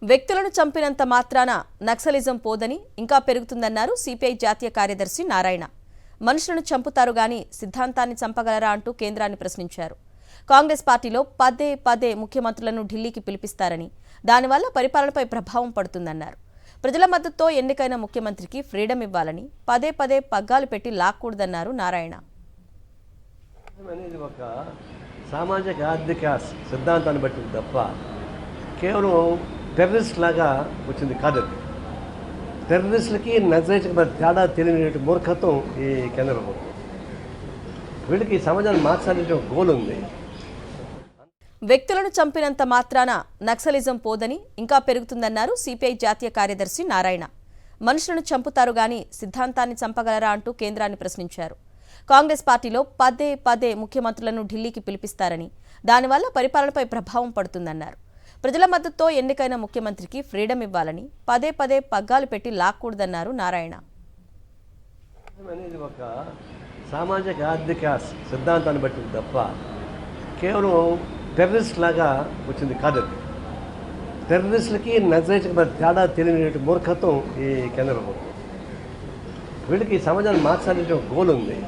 వ్యక్తులను చంపినంత మాత్రాన నక్సలిజం పోదని ఇంకా పెరుగుతుందన్నారు సిపిఐ జాతీయ కార్యదర్శి నారాయణ. మనుషులను చంపుతారు గాని సిద్ధాంతాన్ని చంపగలరా అంటూ కేంద్రాన్ని ప్రశ్నించారు. కాంగ్రెస్ పార్టీలో పదే పదే ముఖ్యమంత్రులను ఢిల్లీకి పిలిపిస్తారని, దానివల్ల పరిపాలనపై ప్రభావం పడుతుందన్నారు. ప్రజల మద్దతుతో ఎన్నికైన ముఖ్యమంత్రికి ఫ్రీడమ్ ఇవ్వాలని, పదే పదే పగ్గాలు పెట్టి లాక్కూడదన్నారు నారాయణ. సామాజిక ఆర్థిక సిద్ధాంతాన్ని బట్టి తప్ప కేవలం టెర్రరిస్ట్ లాగా వచ్చింది కాదు. టెర్రరిస్టులకి నక్సలైట్లకి మరి తేడా తెలియని మూర్ఖత్వం ఈ కేంద్ర ప్రభుత్వం. వీళ్ళకి సమాజాన్ని మార్చాలనే గోల్ ఉంది. వ్యక్తులను చంపినంత మాత్రాన నక్సలిజం పోదని ఇంకా పెరుగుతుందన్నారు సిపిఐ జాతీయ కార్యదర్శి నారాయణ. మనుషులను చంపుతారు గాని సిద్ధాంతాన్ని చంపగలరా అంటూ కేంద్రాన్ని ప్రశ్నించారు. కాంగ్రెస్ పార్టీలో పదే పదే ముఖ్యమంత్రులను ఢిల్లీకి పిలిపిస్తారని, దానివల్ల పరిపాలనపై ప్రభావం పడుతుందన్నారు. ప్రజల మద్దతుతో ఎన్నికైన ముఖ్యమంత్రికి ఫ్రీడమ్ ఇవ్వాలని, పదే పదే పగ్గాలు పెట్టి లాక్కూడదన్నారు నారాయణ. సామాజిక ఆర్థిక సిద్ధాంతాన్ని బట్టి తప్ప కేవలం టెర్రరిస్ట్ లాగా వచ్చింది కాదు. టెర్రరిస్టులకి నక్సలైట్లకి మరి తేడా తెలియని మూర్ఖత్వం ఈ కేంద్ర ప్రభుత్వం. వీళ్ళకి సమాజాన్ని మార్చాలనే గోల్ ఉంది.